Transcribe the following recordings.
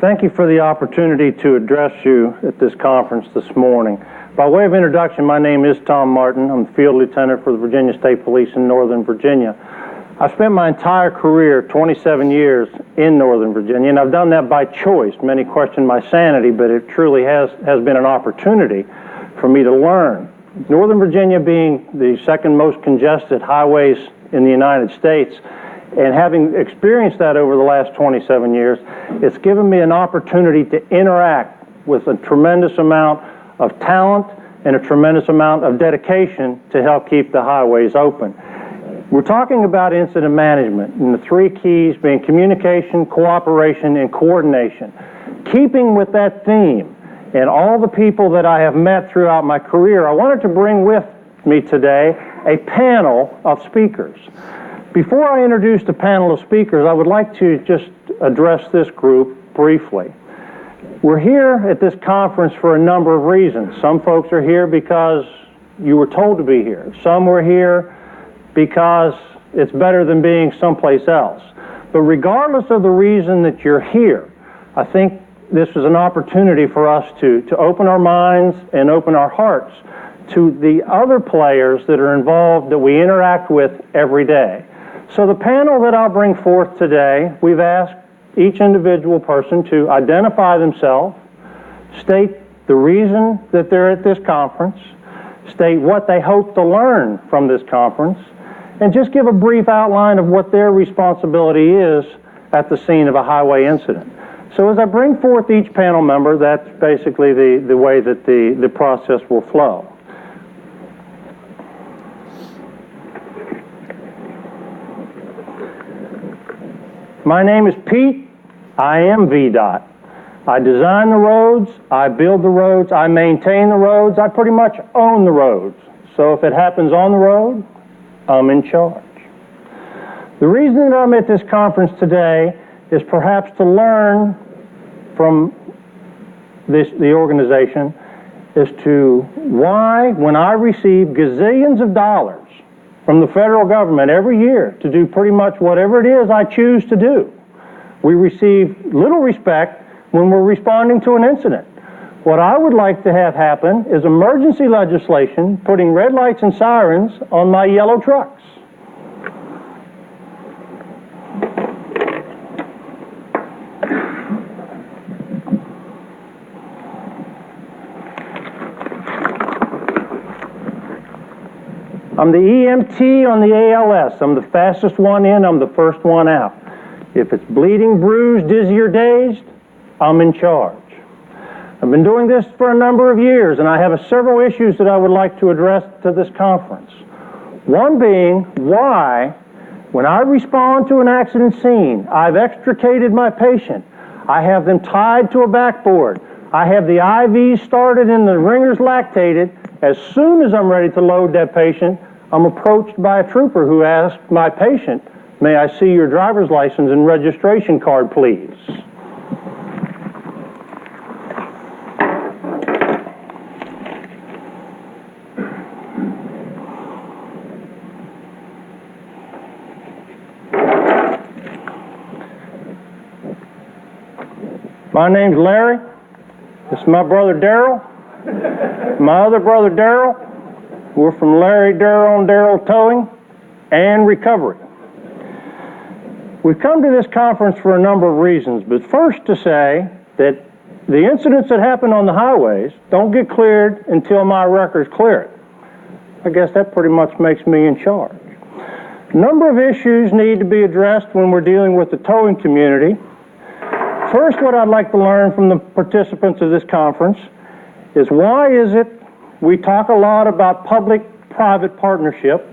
Thank you for the opportunity to address you at this conference this morning. By way of introduction, my name is Tom Martin. I'm the Field Lieutenant for the Virginia State Police in Northern Virginia. I've spent my entire career, 27 years, in Northern Virginia, and I've done that by choice. Many question my sanity, but it truly has been an opportunity for me to learn. Northern Virginia being the second most congested highways in the United States, and having experienced that over the last 27 years, it's given me an opportunity to interact with a tremendous amount of talent and a tremendous amount of dedication to help keep the highways open. We're talking about incident management, and the three keys being communication, cooperation, and coordination. Keeping with that theme, and all the people that I have met throughout my career, I wanted to bring with me today a panel of speakers. Before I introduce the panel of speakers, I would like to just address this group briefly. We're here at this conference for a number of reasons. Some folks are here because you were told to be here. Some were here because it's better than being someplace else. But regardless of the reason that you're here, I think this is an opportunity for us to open our minds and open our hearts to the other players that are involved that we interact with every day. So the panel that I'll bring forth today, we've asked each individual person to identify themselves, state the reason that they're at this conference, state what they hope to learn from this conference, and just give a brief outline of what their responsibility is at the scene of a highway incident. So as I bring forth each panel member, that's basically the way that the process will flow. My name is Pete. I am VDOT. I design the roads, I build the roads, I maintain the roads, I pretty much own the roads. So if it happens on the road, I'm in charge. The reason that I'm at this conference today is perhaps to learn from the organization as to why, when I receive gazillions of dollars from the federal government every year to do pretty much whatever it is I choose to do, we receive little respect when we're responding to an incident. What I would like to have happen is emergency legislation putting red lights and sirens on my yellow trucks. I'm the EMT on the ALS. I'm the fastest one in, I'm the first one out. If it's bleeding, bruised, dizzy, or dazed, I'm in charge. I've been doing this for a number of years, and I have several issues that I would like to address to this conference. One being why, when I respond to an accident scene, I've extricated my patient, I have them tied to a backboard, I have the IV started and the ringers lactated. As soon as I'm ready to load that patient, I'm approached by a trooper who asks my patient, "May I see your driver's license and registration card, please?" My name's Larry. This is my brother Daryl. My other brother Daryl. We're from Larry, Daryl, and Daryl Towing and Recovery. We've come to this conference for a number of reasons, but first to say that the incidents that happen on the highways don't get cleared until my records clear it. I guess that pretty much makes me in charge. A number of issues need to be addressed when we're dealing with the towing community. First, what I'd like to learn from the participants of this conference is why is it we talk a lot about public-private partnership,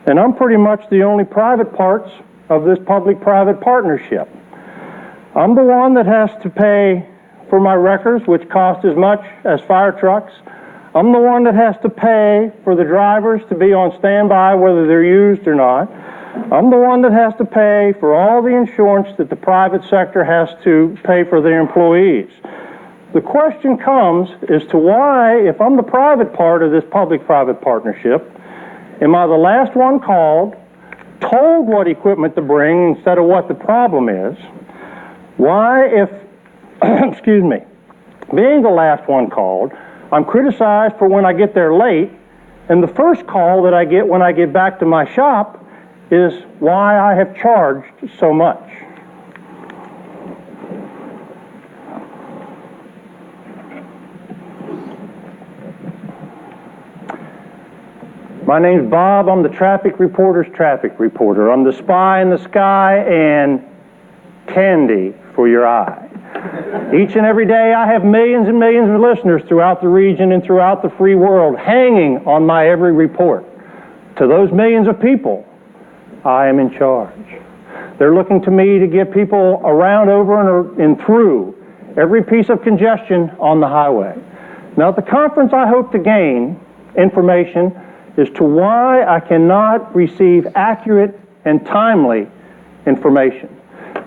and I'm pretty much the only private parts of this public-private partnership. I'm the one that has to pay for my wreckers, which cost as much as fire trucks. I'm the one that has to pay for the drivers to be on standby, whether they're used or not. I'm the one that has to pay for all the insurance that the private sector has to pay for their employees. The question comes as to why, if I'm the private part of this public-private partnership, am I the last one called, told what equipment to bring instead of what the problem is? Why, if excuse me, being the last one called, I'm criticized for when I get there late, and the first call that I get when I get back to my shop is why I have charged so much. My name's Bob. I'm the traffic reporter's traffic reporter. I'm the spy in the sky and candy for your eye. Each and every day I have millions and millions of listeners throughout the region and throughout the free world hanging on my every report. To those millions of people, I am in charge. They're looking to me to get people around, over, and through every piece of congestion on the highway. Now at the conference I hope to gain information as to why I cannot receive accurate and timely information.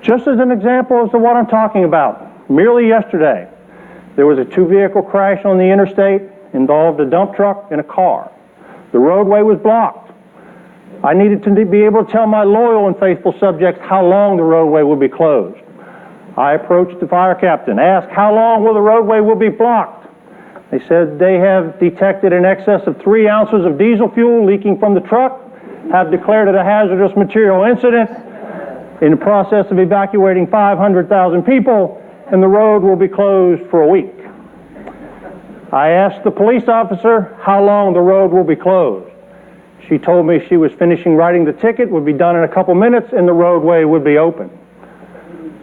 Just as an example as to what I'm talking about, merely yesterday, there was a two-vehicle crash on the interstate, involved a dump truck and a car. The roadway was blocked. I needed to be able to tell my loyal and faithful subjects how long the roadway would be closed. I approached the fire captain, asked how long will the roadway will be blocked. They said they have detected in excess of 3 ounces of diesel fuel leaking from the truck, have declared it a hazardous material incident, in the process of evacuating 500,000 people, and the road will be closed for a week. I asked the police officer how long the road will be closed. She told me she was finishing writing the ticket, would be done in a couple minutes, and the roadway would be open.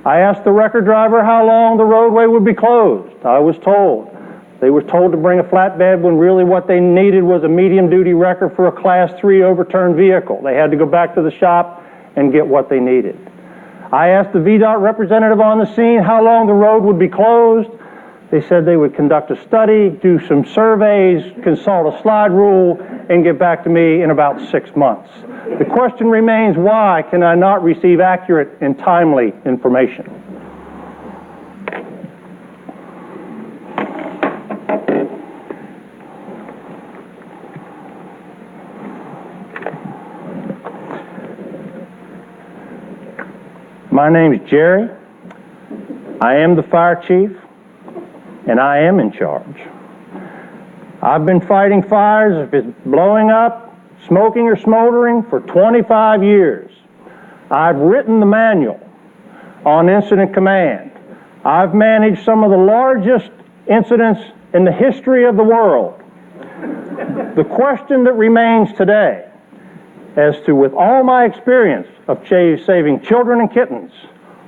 I asked the record driver how long the roadway would be closed. I was told. They were told to bring a flatbed when really what they needed was a medium-duty wrecker for a Class 3 overturned vehicle. They had to go back to the shop and get what they needed. I asked the VDOT representative on the scene how long the road would be closed. They said they would conduct a study, do some surveys, consult a slide rule, and get back to me in about 6 months. The question remains, why can I not receive accurate and timely information? My name's Jerry. I am the fire chief, and I am in charge. I've been fighting fires, if it's blowing up, smoking or smoldering, for 25 years. I've written the manual on incident command. I've managed some of the largest incidents in the history of the world. The question that remains today, as to with all my experience of saving children and kittens,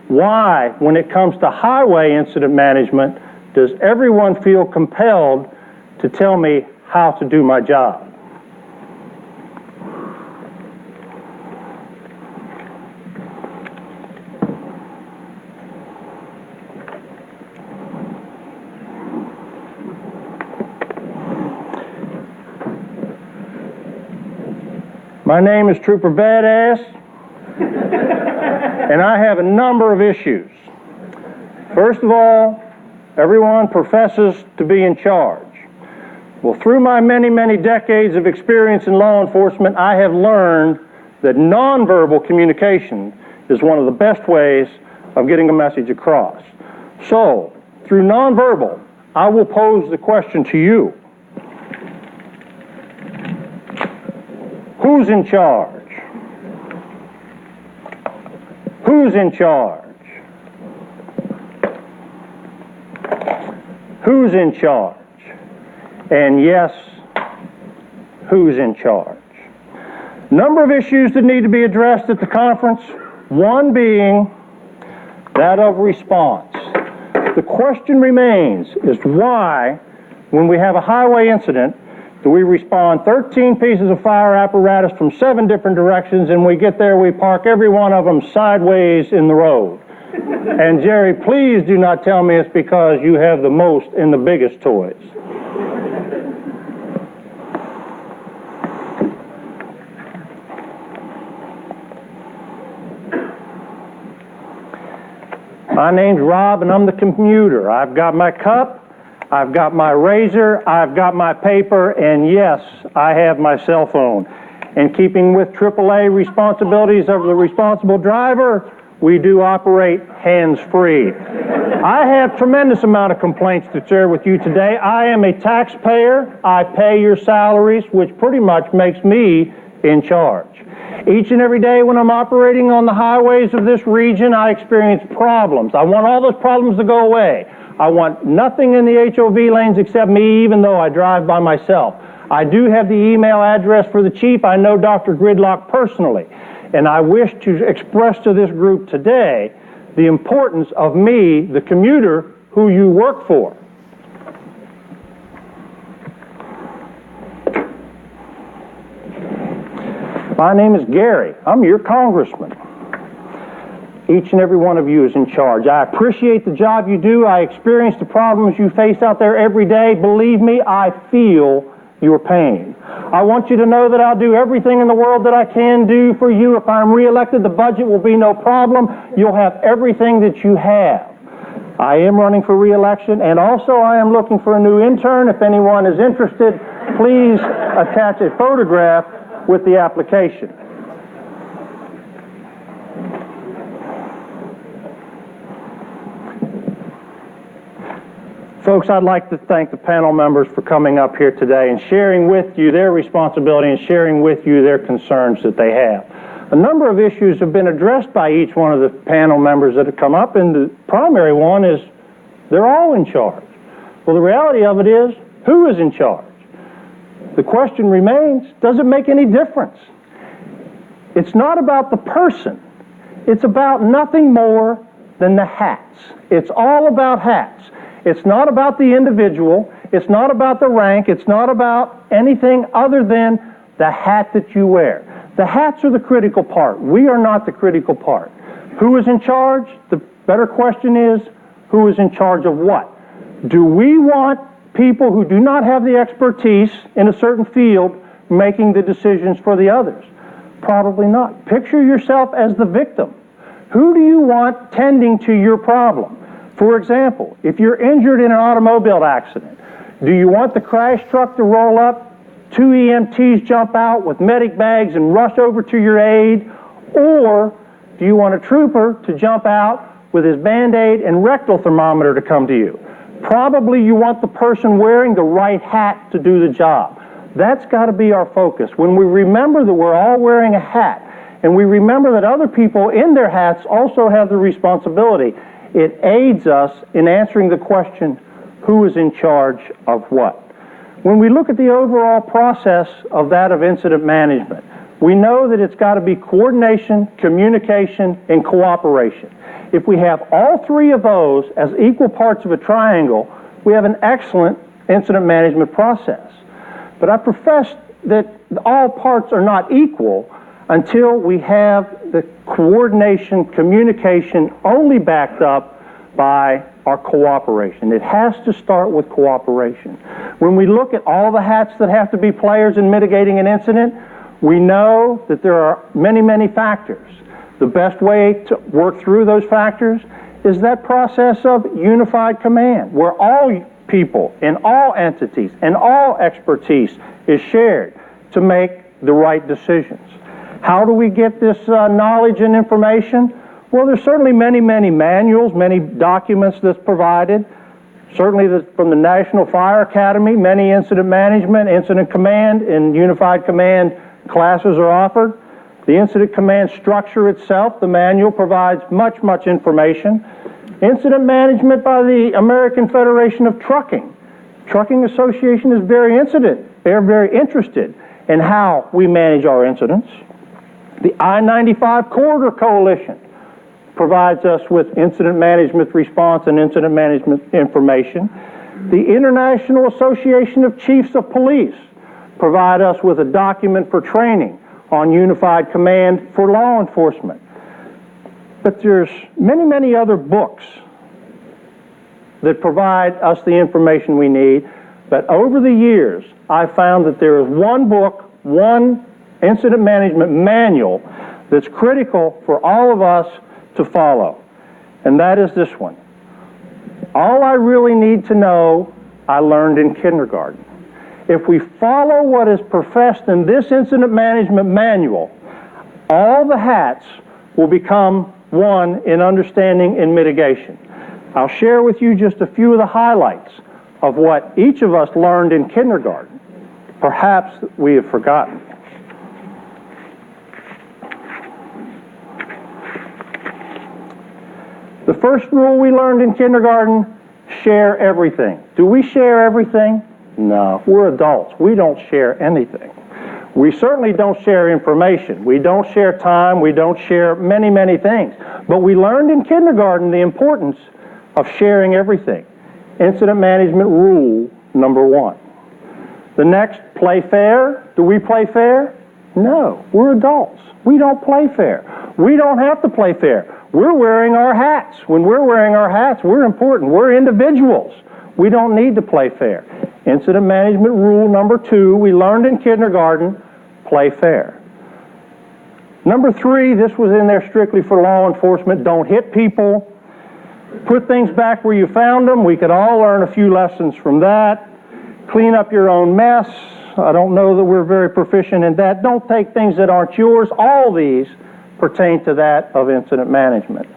why, when it comes to highway incident management, does everyone feel compelled to tell me how to do my job? My name is Trooper Badass, and I have a number of issues. First of all, everyone professes to be in charge. Well, through my many, many decades of experience in law enforcement, I have learned that nonverbal communication is one of the best ways of getting a message across. So, through nonverbal, I will pose the question to you. Who's in charge? Who's in charge? Who's in charge? And yes, who's in charge? Number of issues that need to be addressed at the conference, one being that of response. The question remains is why, when we have a highway incident, do we respond 13 pieces of fire apparatus from 7 different directions, and we get there, we park every one of them sideways in the road? And Jerry, please do not tell me it's because you have the most and the biggest toys. My name's Rob, and I'm the commuter. I've got my cup, I've got my razor, I've got my paper, and yes, I have my cell phone. And keeping with AAA responsibilities of the responsible driver, we do operate hands-free. I have tremendous amount of complaints to share with you today. I am a taxpayer. I pay your salaries, which pretty much makes me in charge. Each and every day when I'm operating on the highways of this region, I experience problems. I want all those problems to go away. I want nothing in the HOV lanes except me, even though I drive by myself. I do have the email address for the chief. I know Dr. Gridlock personally. And I wish to express to this group today the importance of me, the commuter, who you work for. My name is Gary. I'm your congressman. Each and every one of you is in charge. I appreciate the job you do. I experience the problems you face out there every day. Believe me, I feel your pain. I want you to know that I'll do everything in the world that I can do for you. If I'm reelected, the budget will be no problem. You'll have everything that you have. I am running for reelection, and also I am looking for a new intern. If anyone is interested, please attach a photograph with the application. Folks, I'd like to thank the panel members for coming up here today and sharing with you their responsibility and sharing with you their concerns that they have. A number of issues have been addressed by each one of the panel members that have come up, and the primary one is they're all in charge. Well, the reality of it is, who is in charge? The question remains, does it make any difference? It's not about the person. It's about nothing more than the hats. It's all about hats. It's not about the individual. It's not about the rank. It's not about anything other than the hat that you wear. The hats are the critical part. We are not the critical part. Who is in charge? The better question is, who is in charge of what? Do we want people who do not have the expertise in a certain field making the decisions for the others? Probably not. Picture yourself as the victim. Who do you want tending to your problem? For example, if you're injured in an automobile accident, do you want the crash truck to roll up, 2 EMTs jump out with medic bags and rush over to your aid, or do you want a trooper to jump out with his Band-Aid and rectal thermometer to come to you? Probably you want the person wearing the right hat to do the job. That's got to be our focus. When we remember that we're all wearing a hat, and we remember that other people in their hats also have the responsibility, it aids us in answering the question, who is in charge of what? When we look at the overall process of that of incident management, we know that it's got to be coordination, communication, and cooperation. If we have all three of those as equal parts of a triangle, we have an excellent incident management process. But I profess that all parts are not equal until we have the coordination, communication only backed up by our cooperation. It has to start with cooperation. When we look at all the hats that have to be players in mitigating an incident, we know that there are many, many factors. The best way to work through those factors is that process of unified command, where all people in all entities and all expertise is shared to make the right decisions. How do we get this knowledge and information? Well, there's certainly many, many manuals, many documents that's provided. Certainly from the National Fire Academy, many incident management, incident command, and unified command classes are offered. The incident command structure itself, the manual, provides much, much information. Incident management by the American Federation of Trucking. Trucking Association is very interested in how we manage our incidents. The I-95 Corridor Coalition provides us with incident management response and incident management information. The International Association of Chiefs of Police provide us with a document for training on unified command for law enforcement. But there's many, many other books that provide us the information we need. But over the years, I've found that there is one book, one incident management manual that's critical for all of us to follow, and that is this one. All I really need to know, I learned in kindergarten. If we follow what is professed in this incident management manual, all the hats will become one in understanding and mitigation. I'll share with you just a few of the highlights of what each of us learned in kindergarten. Perhaps we have forgotten. The first rule we learned in kindergarten, share everything. Do we share everything? No, we're adults. We don't share anything. We certainly don't share information. We don't share time. We don't share many, many things. But we learned in kindergarten the importance of sharing everything. Incident management rule number 1. The next, play fair. Do we play fair? No, we're adults. We don't play fair. We don't have to play fair. We're wearing our hats. When we're wearing our hats, we're important. We're individuals. We don't need to play fair. Incident management rule number 2, we learned in kindergarten, play fair. Number 3, this was in there strictly for law enforcement, don't hit people. Put things back where you found them. We could all learn a few lessons from that. Clean up your own mess. I don't know that we're very proficient in that. Don't take things that aren't yours. All these pertain to that of incident management.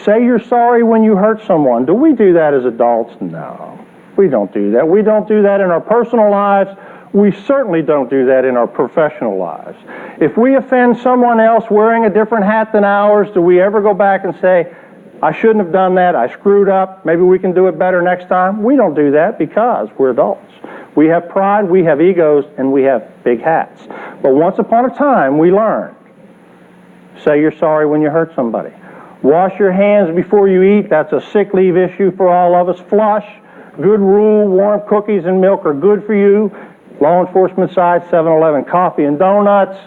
Say you're sorry when you hurt someone. Do we do that as adults? No, we don't do that. We don't do that in our personal lives. We certainly don't do that in our professional lives. If we offend someone else wearing a different hat than ours, do we ever go back and say, I shouldn't have done that, I screwed up, maybe we can do it better next time? We don't do that because we're adults. We have pride, we have egos, and we have big hats. But once upon a time, we learned. Say you're sorry when you hurt somebody. Wash your hands before you eat. That's a sick leave issue for all of us. Flush. Good rule. Warm cookies and milk are good for you. Law enforcement side, 7-Eleven coffee and donuts.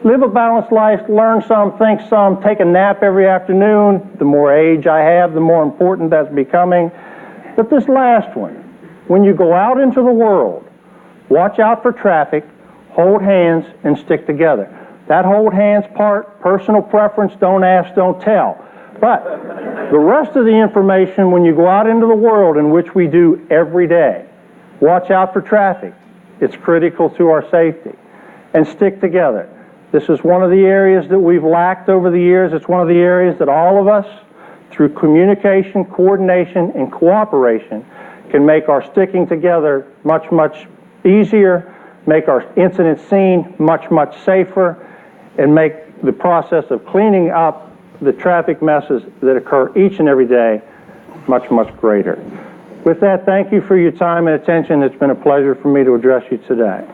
Live a balanced life. Learn some, think some. Take a nap every afternoon. The more age I have, the more important that's becoming. But this last one, when you go out into the world, watch out for traffic, hold hands, and stick together. That hold hands part, personal preference, don't ask, don't tell. But the rest of the information, when you go out into the world, in which we do every day, watch out for traffic. It's critical to our safety. And stick together. This is one of the areas that we've lacked over the years. It's one of the areas that all of us, through communication, coordination, and cooperation, can make our sticking together much, much easier, make our incident scene much, much safer, and make the process of cleaning up the traffic messes that occur each and every day much, much greater. With that, thank you for your time and attention. It's been a pleasure for me to address you today.